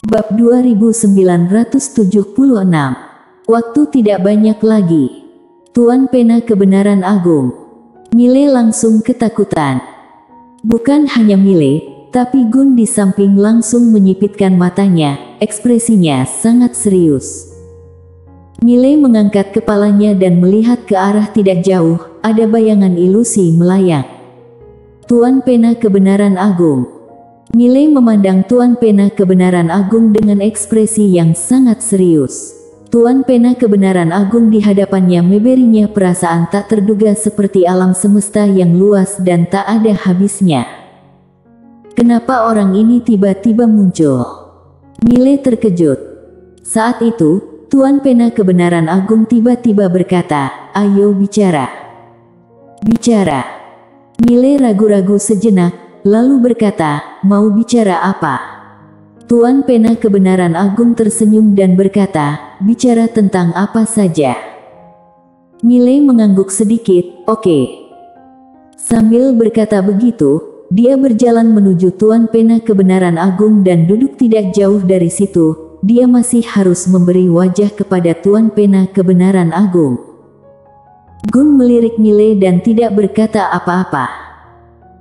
Bab 2976. Waktu tidak banyak lagi. Tuan Pena Kebenaran Agung. Mile langsung ketakutan. Bukan hanya Mile, tapi Gun di samping langsung menyipitkan matanya, ekspresinya sangat serius. Mile mengangkat kepalanya dan melihat ke arah tidak jauh, ada bayangan ilusi melayang. Tuan Pena Kebenaran Agung. Mile memandang Tuan Pena Kebenaran Agung dengan ekspresi yang sangat serius. Tuan Pena Kebenaran Agung di hadapannya memberinya perasaan tak terduga seperti alam semesta yang luas dan tak ada habisnya. Kenapa orang ini tiba-tiba muncul? Mile terkejut. Saat itu, Tuan Pena Kebenaran Agung tiba-tiba berkata, "Ayo bicara." Bicara. Mile ragu-ragu sejenak. Lalu berkata, "Mau bicara apa?" Tuan Pena Kebenaran Agung tersenyum dan berkata, "Bicara tentang apa saja." Mile mengangguk sedikit, "Oke." Sambil berkata begitu, dia berjalan menuju Tuan Pena Kebenaran Agung dan duduk tidak jauh dari situ. Dia masih harus memberi wajah kepada Tuan Pena Kebenaran Agung. Gun melirik Mile dan tidak berkata apa-apa.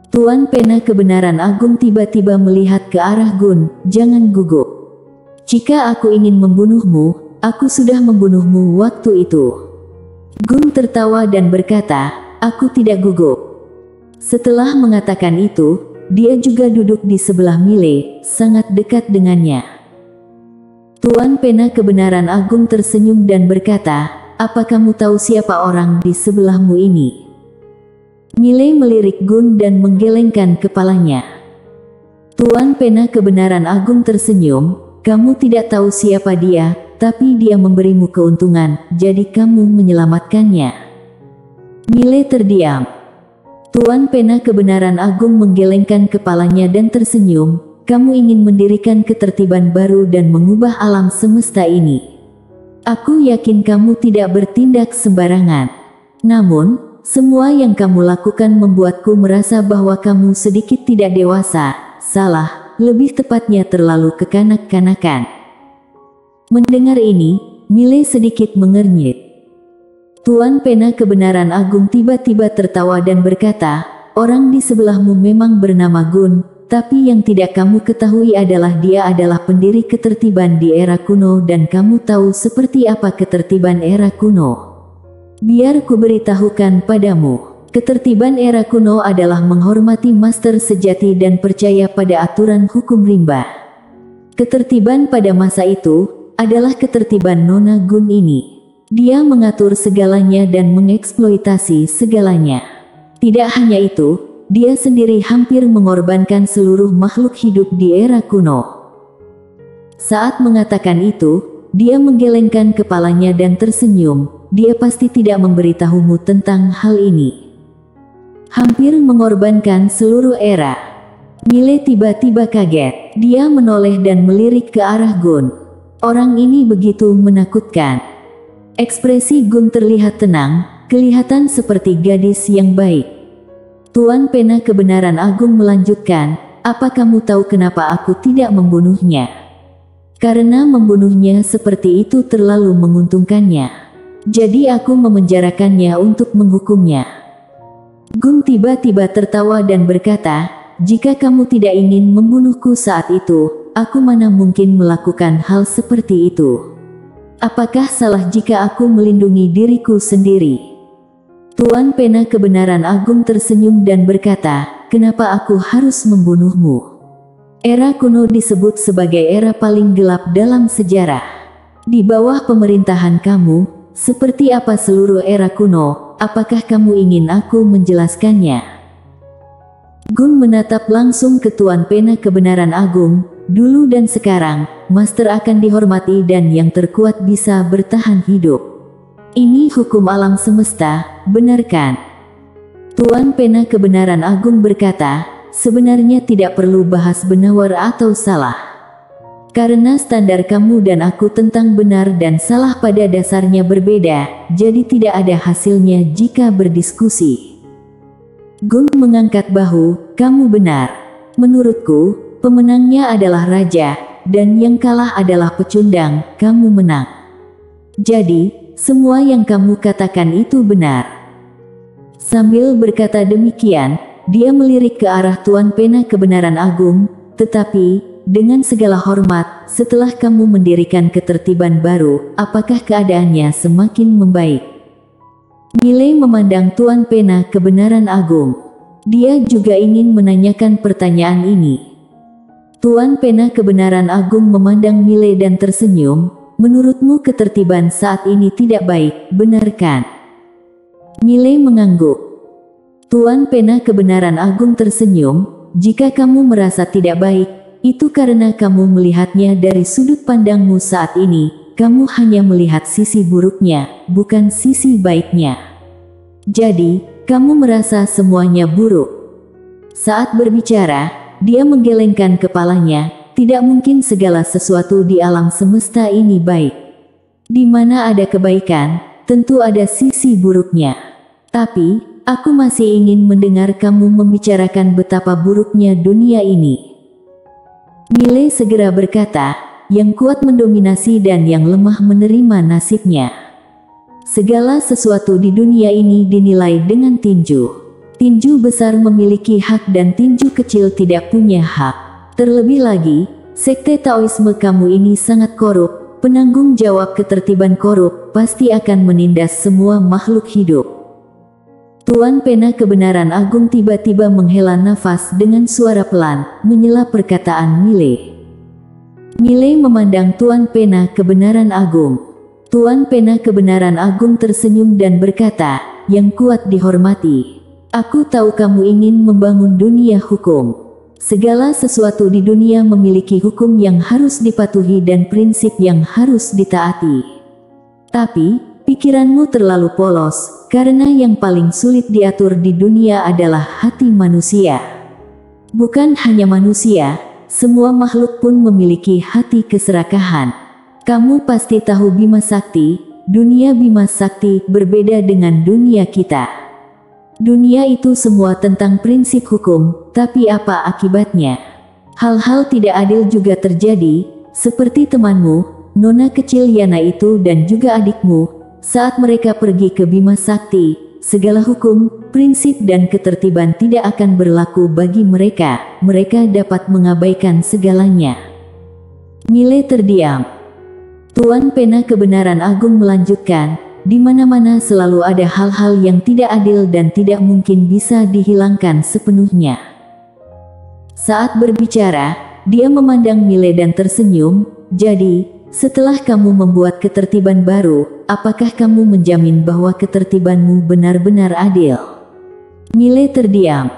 Tuan Pena Kebenaran Agung tiba-tiba melihat ke arah Gun, "Jangan gugup. Jika aku ingin membunuhmu, aku sudah membunuhmu waktu itu." Gun tertawa dan berkata, "Aku tidak gugup." Setelah mengatakan itu, dia juga duduk di sebelah Mile, sangat dekat dengannya. Tuan Pena Kebenaran Agung tersenyum dan berkata, "Apa kamu tahu siapa orang di sebelahmu ini?" Mile melirik Gun dan menggelengkan kepalanya. Tuan Pena Kebenaran Agung tersenyum, "Kamu tidak tahu siapa dia, tapi dia memberimu keuntungan, jadi kamu menyelamatkannya." Mile terdiam. Tuan Pena Kebenaran Agung menggelengkan kepalanya dan tersenyum, "Kamu ingin mendirikan ketertiban baru dan mengubah alam semesta ini. Aku yakin kamu tidak bertindak sembarangan. Namun, semua yang kamu lakukan membuatku merasa bahwa kamu sedikit tidak dewasa, salah, lebih tepatnya terlalu kekanak-kanakan." Mendengar ini, Mile sedikit mengernyit. Tuan Pena Kebenaran Agung tiba-tiba tertawa dan berkata, "Orang di sebelahmu memang bernama Gun, tapi yang tidak kamu ketahui adalah dia adalah pendiri ketertiban di era kuno dan kamu tahu seperti apa ketertiban era kuno. Biar kuberitahukan padamu, ketertiban era kuno adalah menghormati master sejati dan percaya pada aturan hukum rimba. Ketertiban pada masa itu adalah ketertiban Nona Gun ini. Dia mengatur segalanya dan mengeksploitasi segalanya. Tidak hanya itu, dia sendiri hampir mengorbankan seluruh makhluk hidup di era kuno." Saat mengatakan itu, dia menggelengkan kepalanya dan tersenyum. "Dia pasti tidak memberitahumu tentang hal ini." Hampir mengorbankan seluruh era. Mile tiba-tiba kaget. Dia menoleh dan melirik ke arah Gun. Orang ini begitu menakutkan. Ekspresi Gun terlihat tenang, kelihatan seperti gadis yang baik. Tuan Pena Kebenaran Agung melanjutkan, "Apa kamu tahu kenapa aku tidak membunuhnya? Karena membunuhnya seperti itu terlalu menguntungkannya. Jadi aku memenjarakannya untuk menghukumnya." Gun tiba-tiba tertawa dan berkata, "Jika kamu tidak ingin membunuhku saat itu, aku mana mungkin melakukan hal seperti itu. Apakah salah jika aku melindungi diriku sendiri?" Tuan Pena Kebenaran Agung tersenyum dan berkata, "Kenapa aku harus membunuhmu? Era kuno disebut sebagai era paling gelap dalam sejarah. Di bawah pemerintahan kamu, seperti apa seluruh era kuno, apakah kamu ingin aku menjelaskannya?" Gun menatap langsung ke Tuan Pena Kebenaran Agung. "Dulu dan sekarang, master akan dihormati dan yang terkuat bisa bertahan hidup. Ini hukum alam semesta, benar kan?" Tuan Pena Kebenaran Agung berkata, "Sebenarnya tidak perlu bahas benar atau salah. Karena standar kamu dan aku tentang benar dan salah pada dasarnya berbeda, jadi tidak ada hasilnya jika berdiskusi." Gun mengangkat bahu, "Kamu benar. Menurutku, pemenangnya adalah raja, dan yang kalah adalah pecundang, kamu menang. Jadi, semua yang kamu katakan itu benar." Sambil berkata demikian, dia melirik ke arah Tuan Pena Kebenaran Agung, "Tetapi, dengan segala hormat, setelah kamu mendirikan ketertiban baru, apakah keadaannya semakin membaik?" Milei memandang Tuan Pena Kebenaran Agung. Dia juga ingin menanyakan pertanyaan ini. Tuan Pena Kebenaran Agung memandang Milei dan tersenyum. "Menurutmu ketertiban saat ini tidak baik, benar kan?" Milei mengangguk. Tuan Pena Kebenaran Agung tersenyum, "Jika kamu merasa tidak baik, itu karena kamu melihatnya dari sudut pandangmu saat ini. Kamu hanya melihat sisi buruknya, bukan sisi baiknya. Jadi, kamu merasa semuanya buruk." Saat berbicara, dia menggelengkan kepalanya. Tidak mungkin segala sesuatu di alam semesta ini baik. Di mana ada kebaikan, tentu ada sisi buruknya. Tapi, aku masih ingin mendengar kamu membicarakan betapa buruknya dunia ini. Milei segera berkata, "Yang kuat mendominasi dan yang lemah menerima nasibnya. Segala sesuatu di dunia ini dinilai dengan tinju. Tinju besar memiliki hak dan tinju kecil tidak punya hak. Terlebih lagi, sekte Taoisme kamu ini sangat korup, penanggung jawab ketertiban korup, pasti akan menindas semua makhluk hidup." Tuan Pena Kebenaran Agung tiba-tiba menghela nafas dengan suara pelan, menyela perkataan Milei. Milei memandang Tuan Pena Kebenaran Agung. Tuan Pena Kebenaran Agung tersenyum dan berkata, "Yang kuat dihormati. Aku tahu kamu ingin membangun dunia hukum. Segala sesuatu di dunia memiliki hukum yang harus dipatuhi dan prinsip yang harus ditaati. Tapi, pikiranmu terlalu polos, karena yang paling sulit diatur di dunia adalah hati manusia. Bukan hanya manusia, semua makhluk pun memiliki hati keserakahan. Kamu pasti tahu Bima Sakti, dunia Bima Sakti berbeda dengan dunia kita. Dunia itu semua tentang prinsip hukum, tapi apa akibatnya? Hal-hal tidak adil juga terjadi, seperti temanmu, nona kecil Yana itu dan juga adikmu, saat mereka pergi ke Bima Sakti, segala hukum, prinsip dan ketertiban tidak akan berlaku bagi mereka, mereka dapat mengabaikan segalanya." Milei terdiam. Tuan Pena Kebenaran Agung melanjutkan, "Di mana-mana selalu ada hal-hal yang tidak adil dan tidak mungkin bisa dihilangkan sepenuhnya." Saat berbicara, dia memandang Milei dan tersenyum, "Jadi, setelah kamu membuat ketertiban baru, apakah kamu menjamin bahwa ketertibanmu benar-benar adil?" Milei terdiam.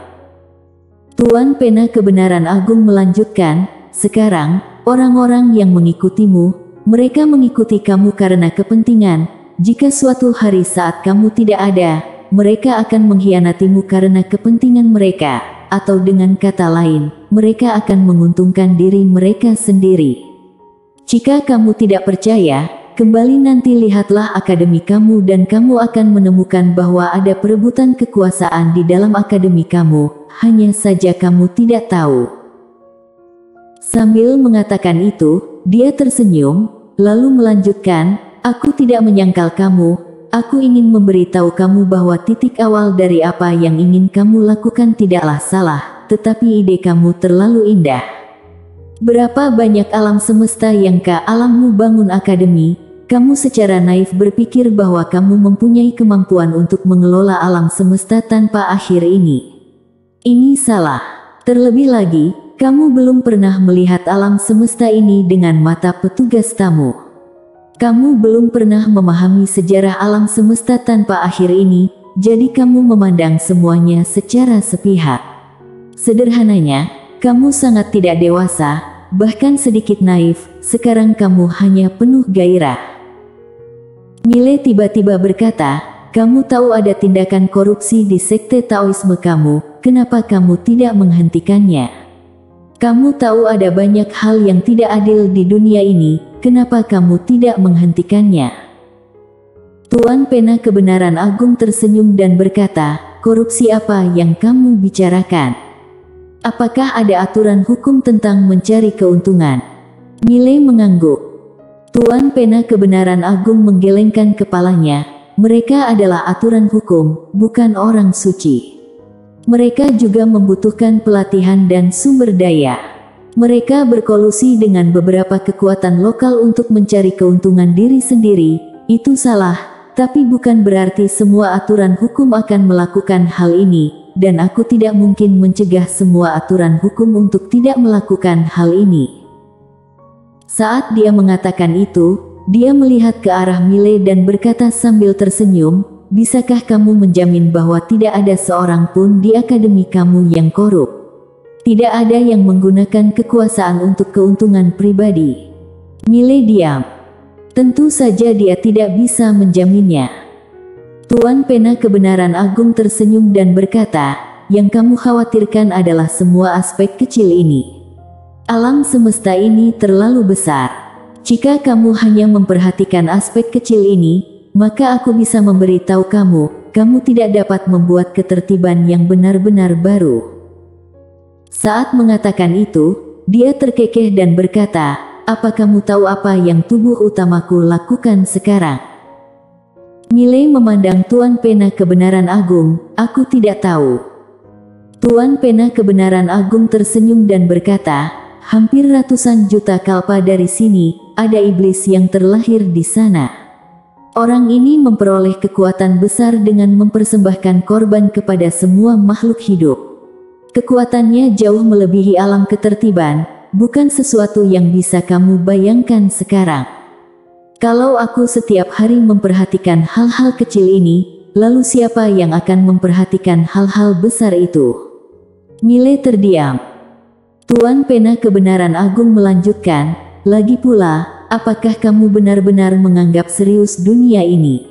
Tuan Pena Kebenaran Agung melanjutkan, "Sekarang, orang-orang yang mengikutimu, mereka mengikuti kamu karena kepentingan. Jika suatu hari saat kamu tidak ada, mereka akan mengkhianatimu karena kepentingan mereka, atau dengan kata lain, mereka akan menguntungkan diri mereka sendiri. Jika kamu tidak percaya, kembali nanti lihatlah akademi kamu dan kamu akan menemukan bahwa ada perebutan kekuasaan di dalam akademi kamu, hanya saja kamu tidak tahu." Sambil mengatakan itu, dia tersenyum, lalu melanjutkan, "Aku tidak menyangkal kamu, aku ingin memberitahu kamu bahwa titik awal dari apa yang ingin kamu lakukan tidaklah salah, tetapi ide kamu terlalu indah. Berapa banyak alam semesta yang alammu bangun akademi, kamu secara naif berpikir bahwa kamu mempunyai kemampuan untuk mengelola alam semesta tanpa akhir ini. Ini salah. Terlebih lagi, kamu belum pernah melihat alam semesta ini dengan mata petugas tamu. Kamu belum pernah memahami sejarah alam semesta tanpa akhir ini, jadi kamu memandang semuanya secara sepihak. Sederhananya, kamu sangat tidak dewasa, bahkan sedikit naif, sekarang kamu hanya penuh gairah." Milei tiba-tiba berkata, "Kamu tahu ada tindakan korupsi di sekte Taoisme kamu, kenapa kamu tidak menghentikannya? Kamu tahu ada banyak hal yang tidak adil di dunia ini, kenapa kamu tidak menghentikannya?" Tuan Pena Kebenaran Agung tersenyum dan berkata, "Korupsi apa yang kamu bicarakan? Apakah ada aturan hukum tentang mencari keuntungan?" Mile mengangguk. Tuan Pena Kebenaran Agung menggelengkan kepalanya. Mereka adalah aturan hukum, bukan orang suci. Mereka juga membutuhkan pelatihan dan sumber daya. Mereka berkolusi dengan beberapa kekuatan lokal untuk mencari keuntungan diri sendiri. Itu salah, tapi bukan berarti semua aturan hukum akan melakukan hal ini, dan aku tidak mungkin mencegah semua aturan hukum untuk tidak melakukan hal ini. Saat dia mengatakan itu, dia melihat ke arah Mile dan berkata sambil tersenyum, "Bisakah kamu menjamin bahwa tidak ada seorang pun di akademi kamu yang korup? Tidak ada yang menggunakan kekuasaan untuk keuntungan pribadi?" Mile diam. Tentu saja dia tidak bisa menjaminnya. Tuan Pena Kebenaran Agung tersenyum dan berkata, "Yang kamu khawatirkan adalah semua aspek kecil ini. Alam semesta ini terlalu besar. Jika kamu hanya memperhatikan aspek kecil ini, maka aku bisa memberitahu kamu tidak dapat membuat ketertiban yang benar-benar baru." Saat mengatakan itu, dia terkekeh dan berkata, "Apa kamu tahu apa yang tubuh utamaku lakukan sekarang?" Mile memandang Tuan Pena Kebenaran Agung, "Aku tidak tahu." Tuan Pena Kebenaran Agung tersenyum dan berkata, "Hampir ratusan juta kalpa dari sini, ada iblis yang terlahir di sana. Orang ini memperoleh kekuatan besar dengan mempersembahkan korban kepada semua makhluk hidup. Kekuatannya jauh melebihi alam ketertiban, bukan sesuatu yang bisa kamu bayangkan sekarang. Kalau aku setiap hari memperhatikan hal-hal kecil ini, lalu siapa yang akan memperhatikan hal-hal besar itu?" Mile terdiam. Tuan Pena Kebenaran Agung melanjutkan, "Lagi pula, apakah kamu benar-benar menganggap serius dunia ini?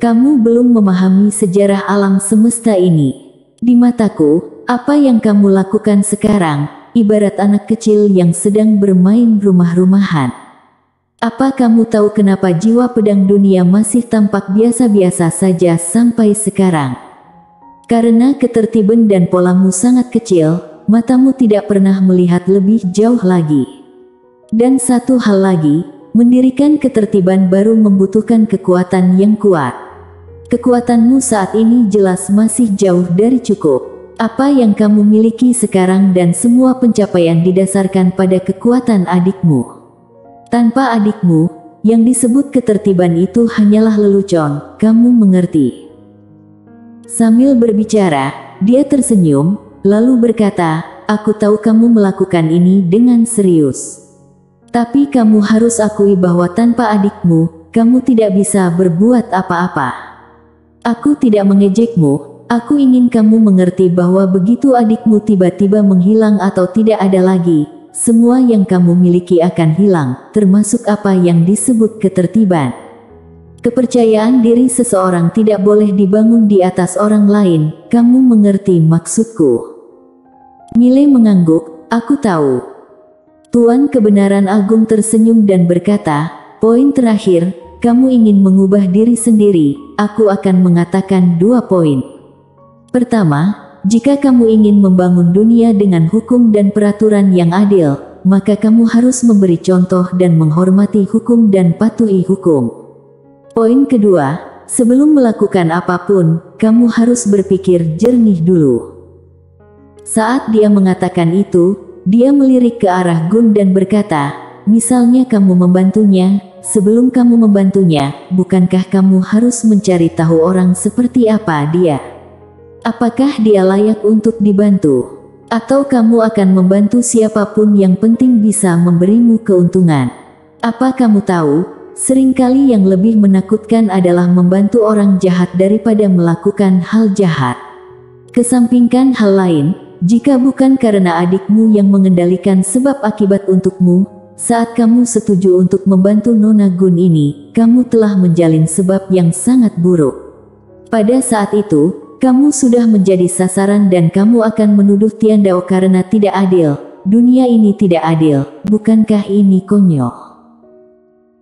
Kamu belum memahami sejarah alam semesta ini. Di mataku, apa yang kamu lakukan sekarang, ibarat anak kecil yang sedang bermain rumah-rumahan. Apa kamu tahu kenapa jiwa pedang dunia masih tampak biasa-biasa saja sampai sekarang? Karena ketertiban dan polamu sangat kecil, matamu tidak pernah melihat lebih jauh lagi. Dan satu hal lagi, mendirikan ketertiban baru membutuhkan kekuatan yang kuat. Kekuatanmu saat ini jelas masih jauh dari cukup. Apa yang kamu miliki sekarang dan semua pencapaian didasarkan pada kekuatan adikmu. Tanpa adikmu, yang disebut ketertiban itu hanyalah lelucon, kamu mengerti?" Sambil berbicara, dia tersenyum, lalu berkata, "Aku tahu kamu melakukan ini dengan serius. Tapi kamu harus akui bahwa tanpa adikmu, kamu tidak bisa berbuat apa-apa. Aku tidak mengejekmu, aku ingin kamu mengerti bahwa begitu adikmu tiba-tiba menghilang atau tidak ada lagi, semua yang kamu miliki akan hilang, termasuk apa yang disebut ketertiban. Kepercayaan diri seseorang tidak boleh dibangun di atas orang lain, kamu mengerti maksudku?" Mile mengangguk, "Aku tahu." Tuan Kebenaran Agung tersenyum dan berkata, "Poin terakhir, kamu ingin mengubah diri sendiri, aku akan mengatakan 2 poin. Pertama, jika kamu ingin membangun dunia dengan hukum dan peraturan yang adil, maka kamu harus memberi contoh dan menghormati hukum dan patuhi hukum. Poin kedua, sebelum melakukan apapun, kamu harus berpikir jernih dulu." Saat dia mengatakan itu, dia melirik ke arah Gun dan berkata, "Misalnya kamu membantunya, sebelum kamu membantunya, bukankah kamu harus mencari tahu orang seperti apa dia? Apakah dia layak untuk dibantu? Atau kamu akan membantu siapapun yang penting bisa memberimu keuntungan? Apa kamu tahu, seringkali yang lebih menakutkan adalah membantu orang jahat daripada melakukan hal jahat. Kesampingkan hal lain, jika bukan karena adikmu yang mengendalikan sebab akibat untukmu, saat kamu setuju untuk membantu Nona Gun ini, kamu telah menjalin sebab yang sangat buruk. Pada saat itu, kamu sudah menjadi sasaran dan kamu akan menuduh Tiandao karena tidak adil. Dunia ini tidak adil, bukankah ini konyol?"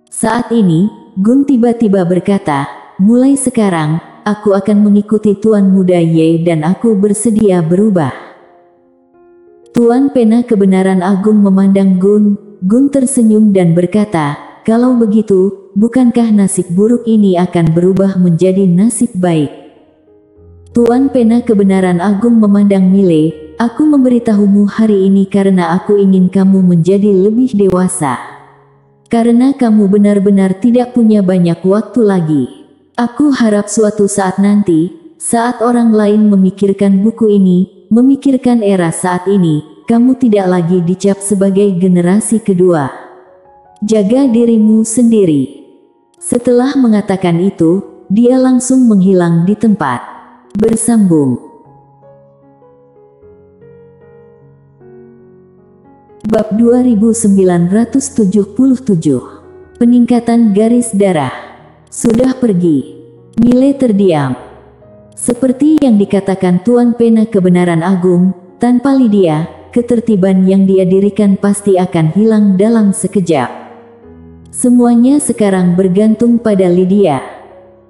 Saat ini, Gun tiba-tiba berkata, "Mulai sekarang, aku akan mengikuti Tuan Muda Ye dan aku bersedia berubah." Tuan Pena Kebenaran Agung memandang Gun, Gun tersenyum dan berkata, "Kalau begitu, bukankah nasib buruk ini akan berubah menjadi nasib baik?" Tuan Pena Kebenaran Agung memandang Mile, "Aku memberitahumu hari ini karena aku ingin kamu menjadi lebih dewasa. Karena kamu benar-benar tidak punya banyak waktu lagi. Aku harap suatu saat nanti, saat orang lain memikirkan buku ini, memikirkan era saat ini, kamu tidak lagi dicap sebagai generasi kedua. Jaga dirimu sendiri." Setelah mengatakan itu, dia langsung menghilang di tempat. Bersambung. Bab 2977. Peningkatan garis darah. Sudah pergi. Mile terdiam. Seperti yang dikatakan Tuan Pena Kebenaran Agung, tanpa Lydia, ketertiban yang dia dirikan pasti akan hilang dalam sekejap. Semuanya sekarang bergantung pada Lydia.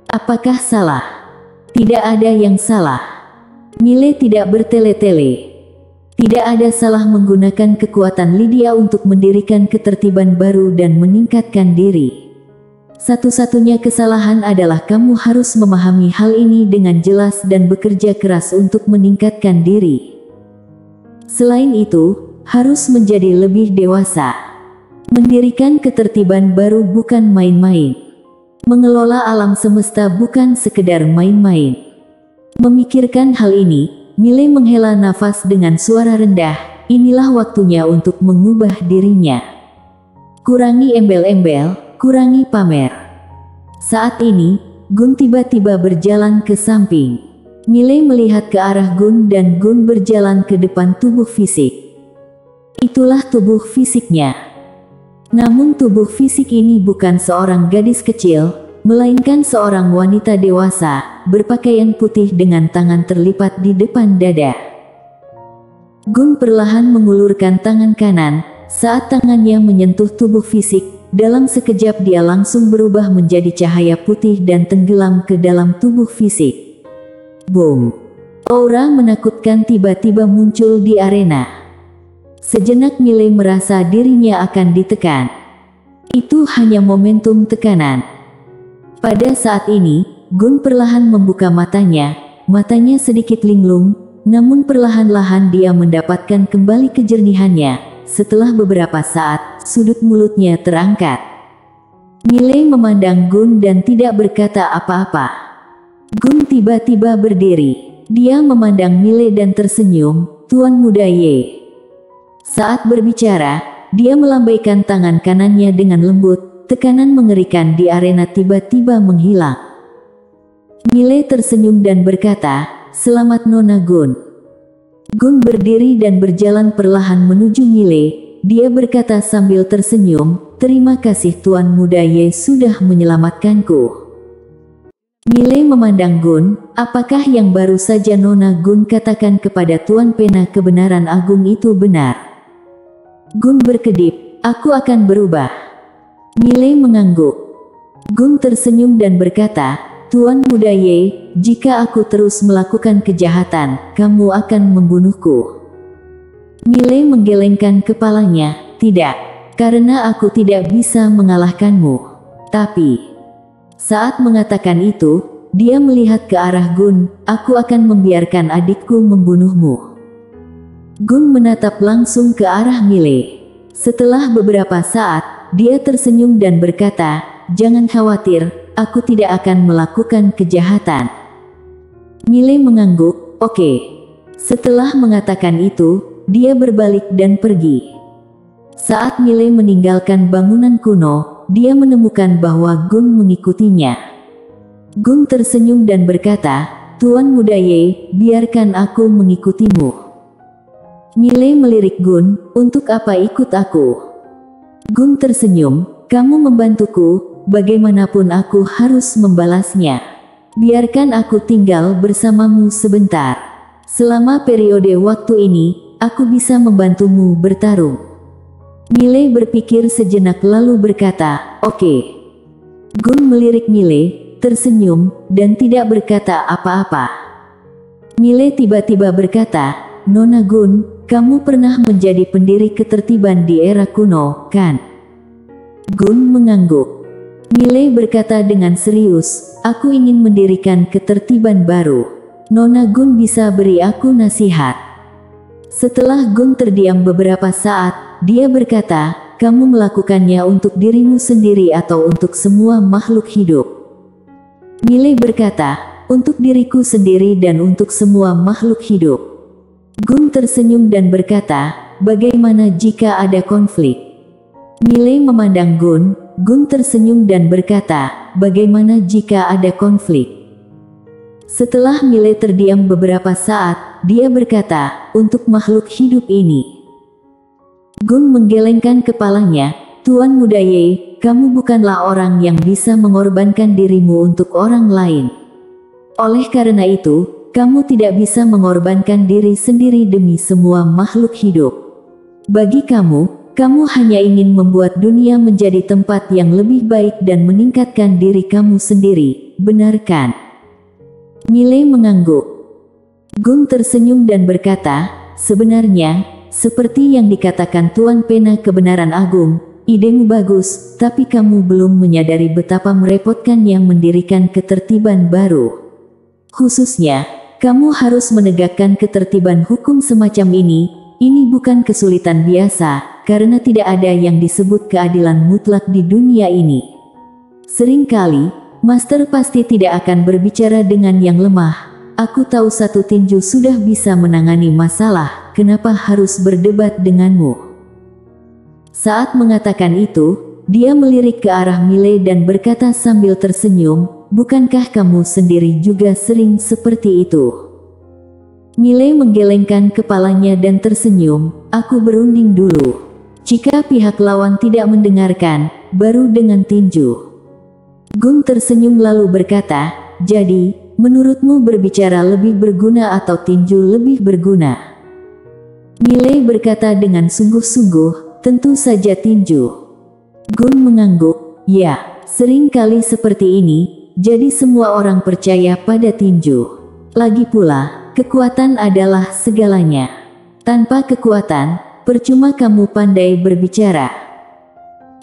Apakah salah? Tidak ada yang salah. Mile tidak bertele-tele. Tidak ada salah menggunakan kekuatan Lydia untuk mendirikan ketertiban baru dan meningkatkan diri. Satu-satunya kesalahan adalah kamu harus memahami hal ini dengan jelas dan bekerja keras untuk meningkatkan diri. Selain itu, harus menjadi lebih dewasa. Mendirikan ketertiban baru bukan main-main. Mengelola alam semesta bukan sekedar main-main. Memikirkan hal ini, Mile menghela nafas dengan suara rendah. Inilah waktunya untuk mengubah dirinya. Kurangi embel-embel, kurangi pamer. Saat ini, Gun tiba-tiba berjalan ke samping. Mile melihat ke arah Gun dan Gun berjalan ke depan tubuh fisik. Itulah tubuh fisiknya. Namun tubuh fisik ini bukan seorang gadis kecil, melainkan seorang wanita dewasa, berpakaian putih dengan tangan terlipat di depan dada. Gun perlahan mengulurkan tangan kanan, saat tangannya menyentuh tubuh fisik, dalam sekejap dia langsung berubah menjadi cahaya putih dan tenggelam ke dalam tubuh fisik. Boom! Aura menakutkan tiba-tiba muncul di arena. Sejenak Mile merasa dirinya akan ditekan. Itu hanya momentum tekanan. Pada saat ini, Gun perlahan membuka matanya sedikit linglung, namun perlahan-lahan dia mendapatkan kembali kejernihannya. Setelah beberapa saat, sudut mulutnya terangkat. Mile memandang Gun dan tidak berkata apa-apa. Gun tiba-tiba berdiri. Dia memandang Mile dan tersenyum, "Tuan Muda Ye." Saat berbicara, dia melambaikan tangan kanannya dengan lembut, tekanan mengerikan di arena tiba-tiba menghilang. Mile tersenyum dan berkata, "Selamat Nona Gun." Gun berdiri dan berjalan perlahan menuju Mile. Dia berkata sambil tersenyum, "Terima kasih Tuan Muda Ye sudah menyelamatkanku." Mile memandang Gun, apakah yang baru saja Nona Gun katakan kepada Tuan Pena Kebenaran Agung itu benar? Gun berkedip, "Aku akan berubah." Mile mengangguk. Gun tersenyum dan berkata, "Tuan Muda Ye, jika aku terus melakukan kejahatan, kamu akan membunuhku." Mile menggelengkan kepalanya, "Tidak, karena aku tidak bisa mengalahkanmu." Tapi, saat mengatakan itu, dia melihat ke arah Gun, "Aku akan membiarkan adikku membunuhmu." Gun menatap langsung ke arah Mile. Setelah beberapa saat, dia tersenyum dan berkata, "Jangan khawatir, aku tidak akan melakukan kejahatan." Mile mengangguk, "Oke." Setelah mengatakan itu, dia berbalik dan pergi. Saat Mile meninggalkan bangunan kuno, dia menemukan bahwa Gun mengikutinya. Gun tersenyum dan berkata, "Tuan Muda Ye, biarkan aku mengikutimu." Mile melirik Gun, "Untuk apa ikut aku?" Gun tersenyum, "Kamu membantuku, bagaimanapun aku harus membalasnya. Biarkan aku tinggal bersamamu sebentar. Selama periode waktu ini, aku bisa membantumu bertarung." Mile berpikir sejenak lalu berkata, "Oke." Gun melirik Mile, tersenyum, dan tidak berkata apa-apa. Mile tiba-tiba berkata, "Nona Gun, kamu pernah menjadi pendiri ketertiban di era kuno, kan? Gun mengangguk. Miley berkata dengan serius, aku ingin mendirikan ketertiban baru. Nona Gun bisa beri aku nasihat. Setelah Gun terdiam beberapa saat, dia berkata, kamu melakukannya untuk dirimu sendiri atau untuk semua makhluk hidup? Miley berkata, untuk diriku sendiri dan untuk semua makhluk hidup. Gun tersenyum dan berkata, bagaimana jika ada konflik? Miley memandang Gun. Gun tersenyum dan berkata, bagaimana jika ada konflik? Setelah Miley terdiam beberapa saat, dia berkata, untuk makhluk hidup ini. Gun menggelengkan kepalanya, Tuan Muda Ye, kamu bukanlah orang yang bisa mengorbankan dirimu untuk orang lain. Oleh karena itu, kamu tidak bisa mengorbankan diri sendiri demi semua makhluk hidup. Bagi kamu, kamu hanya ingin membuat dunia menjadi tempat yang lebih baik dan meningkatkan diri kamu sendiri, benar kan? Miley mengangguk. Gun tersenyum dan berkata, sebenarnya, seperti yang dikatakan Tuan Pena kebenaran agung, idemu bagus, tapi kamu belum menyadari betapa merepotkannya mendirikan ketertiban baru. Khususnya, kamu harus menegakkan ketertiban hukum semacam ini bukan kesulitan biasa, karena tidak ada yang disebut keadilan mutlak di dunia ini. Seringkali, Master pasti tidak akan berbicara dengan yang lemah. Aku tahu satu tinju sudah bisa menangani masalah, kenapa harus berdebat denganmu? Saat mengatakan itu, dia melirik ke arah Miley dan berkata sambil tersenyum, bukankah kamu sendiri juga sering seperti itu? Miley menggelengkan kepalanya dan tersenyum, aku berunding dulu. Jika pihak lawan tidak mendengarkan, baru dengan tinju. Gun tersenyum lalu berkata, jadi, menurutmu berbicara lebih berguna atau tinju lebih berguna? Miley berkata dengan sungguh-sungguh, tentu saja tinju. Gun mengangguk, ya, sering kali seperti ini, jadi semua orang percaya pada tinju. Lagi pula, kekuatan adalah segalanya. Tanpa kekuatan, percuma kamu pandai berbicara.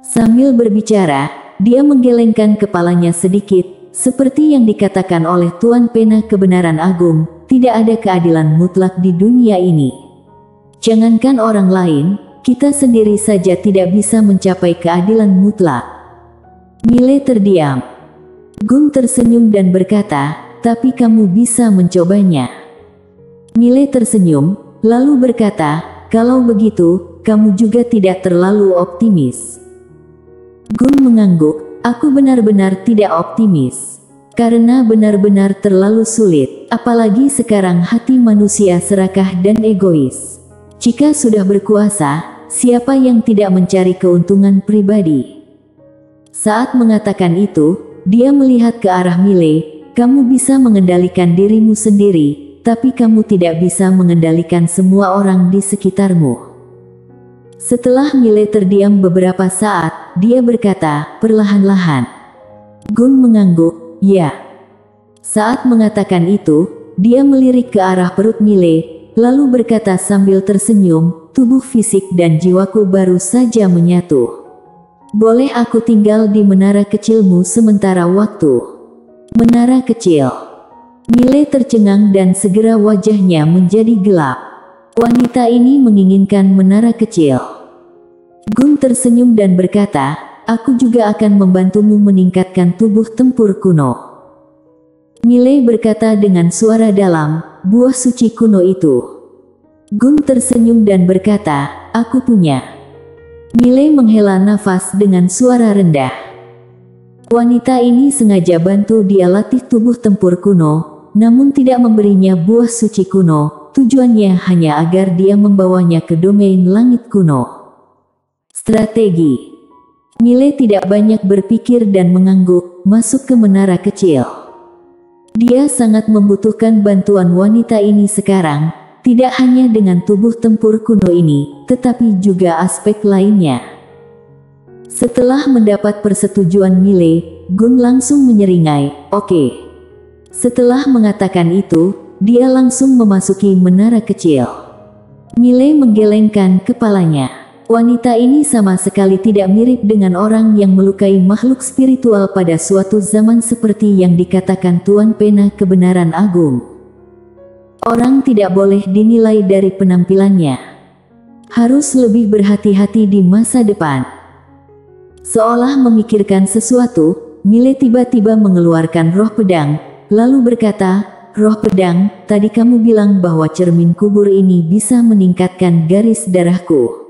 Sambil berbicara, dia menggelengkan kepalanya sedikit, seperti yang dikatakan oleh Tuan Pena kebenaran agung, tidak ada keadilan mutlak di dunia ini. Jangankan orang lain, kita sendiri saja tidak bisa mencapai keadilan mutlak. Miley terdiam. Gun tersenyum dan berkata, tapi kamu bisa mencobanya. Miley tersenyum, lalu berkata, kalau begitu, kamu juga tidak terlalu optimis. Gun mengangguk, aku benar-benar tidak optimis. Karena benar-benar terlalu sulit, apalagi sekarang hati manusia serakah dan egois. Jika sudah berkuasa, siapa yang tidak mencari keuntungan pribadi? Saat mengatakan itu, dia melihat ke arah Miley, kamu bisa mengendalikan dirimu sendiri, tapi kamu tidak bisa mengendalikan semua orang di sekitarmu. Setelah Miley terdiam beberapa saat, dia berkata, perlahan-lahan. Gun mengangguk, ya. Saat mengatakan itu, dia melirik ke arah perut Miley, lalu berkata sambil tersenyum, tubuh fisik dan jiwaku baru saja menyatu. Boleh aku tinggal di menara kecilmu sementara waktu? Menara kecil. Miley tercengang dan segera wajahnya menjadi gelap. Wanita ini menginginkan menara kecil. Gun tersenyum dan berkata, aku juga akan membantumu meningkatkan tubuh tempur kuno. Miley berkata dengan suara dalam, buah suci kuno itu. Gun tersenyum dan berkata, aku punya. Miley menghela nafas dengan suara rendah. Wanita ini sengaja bantu dia latih tubuh tempur kuno, namun tidak memberinya buah suci kuno. Tujuannya hanya agar dia membawanya ke domain langit kuno. Strategi. Miley tidak banyak berpikir dan mengangguk, masuk ke menara kecil. Dia sangat membutuhkan bantuan wanita ini sekarang, tidak hanya dengan tubuh tempur kuno ini, tetapi juga aspek lainnya. Setelah mendapat persetujuan Miley, Gun langsung menyeringai, oke. Setelah mengatakan itu, dia langsung memasuki menara kecil. Mile menggelengkan kepalanya. Wanita ini sama sekali tidak mirip dengan orang yang melukai makhluk spiritual pada suatu zaman seperti yang dikatakan Tuan Pena Kebenaran Agung. Orang tidak boleh dinilai dari penampilannya. Harus lebih berhati-hati di masa depan. Seolah memikirkan sesuatu, Mile tiba-tiba mengeluarkan roh pedang, lalu berkata, "Roh pedang, tadi kamu bilang bahwa cermin kubur ini bisa meningkatkan garis darahku."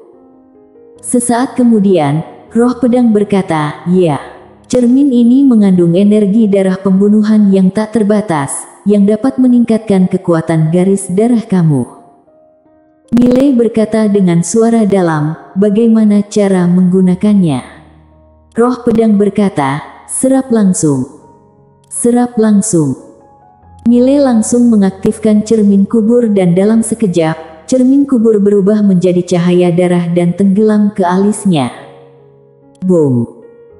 Sesaat kemudian, roh pedang berkata, "Ya, cermin ini mengandung energi darah pembunuhan yang tak terbatas, yang dapat meningkatkan kekuatan garis darah kamu." Mile berkata dengan suara dalam, "Bagaimana cara menggunakannya?" Roh pedang berkata, "Serap langsung. Serap langsung." Mile langsung mengaktifkan cermin kubur dan dalam sekejap, cermin kubur berubah menjadi cahaya darah dan tenggelam ke alisnya. Boom!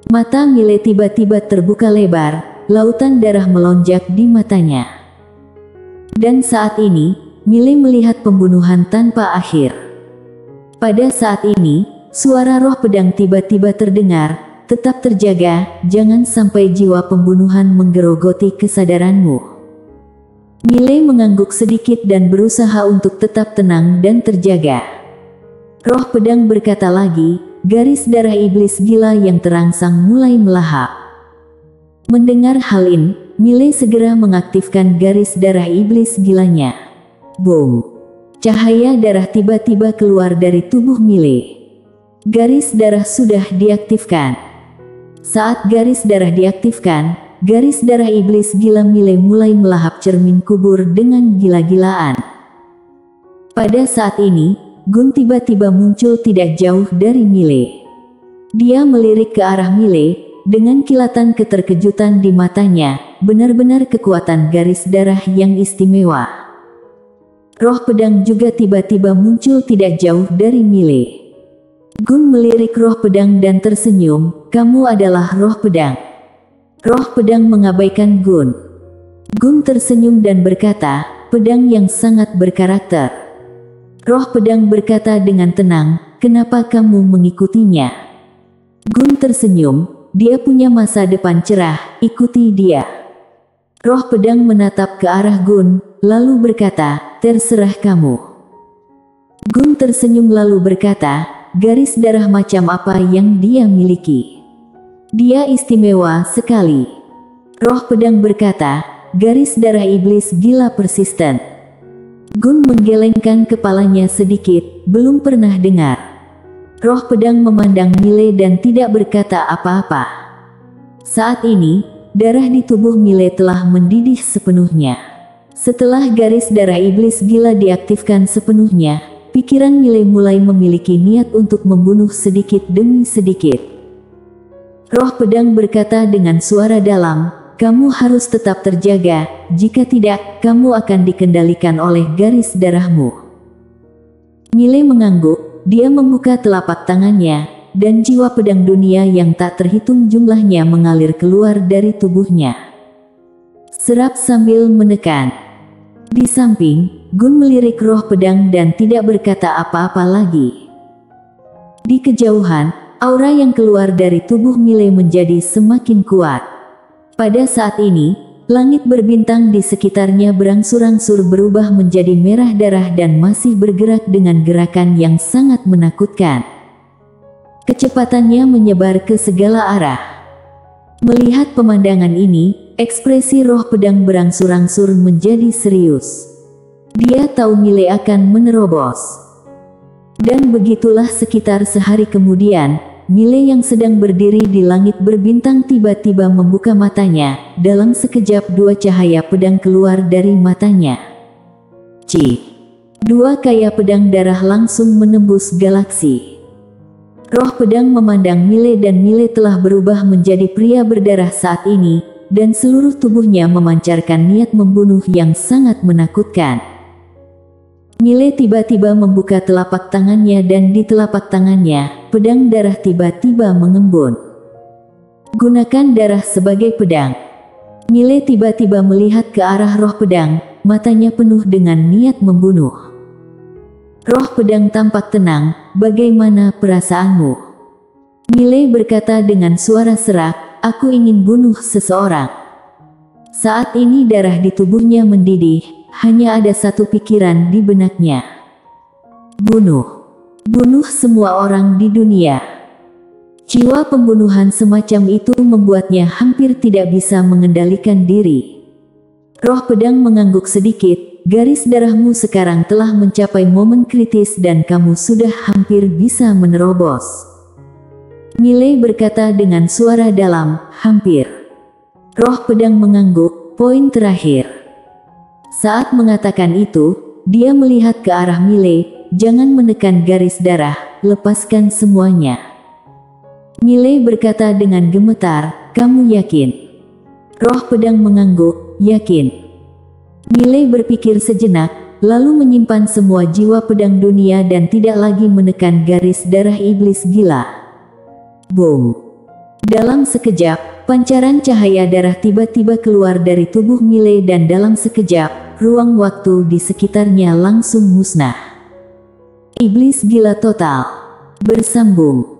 Mata Mile tiba-tiba terbuka lebar, lautan darah melonjak di matanya. Dan saat ini, Mile melihat pembunuhan tanpa akhir. Pada saat ini, suara roh pedang tiba-tiba terdengar, "Tetap terjaga, jangan sampai jiwa pembunuhan menggerogoti kesadaranmu." Mile mengangguk sedikit dan berusaha untuk tetap tenang dan terjaga. Roh pedang berkata lagi, "Garis darah iblis gila yang terangsang mulai melahap." Mendengar hal ini, Mile segera mengaktifkan garis darah iblis gilanya. Boom! Cahaya darah tiba-tiba keluar dari tubuh Mile. Garis darah sudah diaktifkan. Saat garis darah diaktifkan, garis darah iblis gila Mile mulai melahap cermin kubur dengan gila-gilaan. Pada saat ini, Gun tiba-tiba muncul tidak jauh dari Mile. Dia melirik ke arah Mile, dengan kilatan keterkejutan di matanya, benar-benar kekuatan garis darah yang istimewa. Roh pedang juga tiba-tiba muncul tidak jauh dari Mile. Gun melirik roh pedang dan tersenyum, "Kamu adalah roh pedang." Roh pedang mengabaikan Gun. Gun tersenyum dan berkata, "Pedang yang sangat berkarakter." Roh pedang berkata dengan tenang, "Kenapa kamu mengikutinya?" Gun tersenyum, "Dia punya masa depan cerah, ikuti dia." Roh pedang menatap ke arah Gun, lalu berkata, "Terserah kamu." Gun tersenyum lalu berkata, "Garis darah macam apa yang dia miliki? Dia istimewa sekali." Roh pedang berkata, "Garis darah iblis gila persisten." Gun menggelengkan kepalanya sedikit, belum pernah dengar. Roh pedang memandang Mile dan tidak berkata apa-apa. Saat ini, darah di tubuh Mile telah mendidih sepenuhnya. Setelah garis darah iblis gila diaktifkan sepenuhnya, pikiran Mile mulai memiliki niat untuk membunuh sedikit demi sedikit. Roh pedang berkata dengan suara dalam, "Kamu harus tetap terjaga, jika tidak, kamu akan dikendalikan oleh garis darahmu." Mile mengangguk, dia membuka telapak tangannya, dan jiwa pedang dunia yang tak terhitung jumlahnya mengalir keluar dari tubuhnya. Serap sambil menekan. Di samping, Gun melirik roh pedang dan tidak berkata apa-apa lagi. Di kejauhan, aura yang keluar dari tubuh Mile menjadi semakin kuat. Pada saat ini, langit berbintang di sekitarnya berangsur-angsur berubah menjadi merah darah dan masih bergerak dengan gerakan yang sangat menakutkan. Kecepatannya menyebar ke segala arah. Melihat pemandangan ini, ekspresi roh pedang berangsur-angsur menjadi serius. Dia tahu Mile akan menerobos. Dan begitulah sekitar sehari kemudian, Mile yang sedang berdiri di langit berbintang tiba-tiba membuka matanya. Dalam sekejap dua cahaya pedang keluar dari matanya. Dua kaya pedang darah langsung menembus galaksi. Roh pedang memandang Mile dan Mile telah berubah menjadi pria berdarah saat ini, dan seluruh tubuhnya memancarkan niat membunuh yang sangat menakutkan. Mile tiba-tiba membuka telapak tangannya dan di telapak tangannya, pedang darah tiba-tiba mengembun. Gunakan darah sebagai pedang. Mile tiba-tiba melihat ke arah roh pedang, matanya penuh dengan niat membunuh. Roh pedang tampak tenang, bagaimana perasaanmu? Miley berkata dengan suara serak, aku ingin bunuh seseorang. Saat ini darah di tubuhnya mendidih, hanya ada satu pikiran di benaknya. Bunuh. Bunuh semua orang di dunia. Jiwa pembunuhan semacam itu membuatnya hampir tidak bisa mengendalikan diri. Roh pedang mengangguk sedikit, garis darahmu sekarang telah mencapai momen kritis dan kamu sudah hampir bisa menerobos. Miley berkata dengan suara dalam, hampir. Roh pedang mengangguk, poin terakhir. Saat mengatakan itu, dia melihat ke arah Miley, jangan menekan garis darah, lepaskan semuanya. Miley berkata dengan gemetar, kamu yakin? Roh pedang mengangguk, yakin. Miley berpikir sejenak, lalu menyimpan semua jiwa pedang dunia dan tidak lagi menekan garis darah iblis gila. Boom! Dalam sekejap, pancaran cahaya darah tiba-tiba keluar dari tubuh Miley dan dalam sekejap, ruang waktu di sekitarnya langsung musnah. Iblis gila total. Bersambung.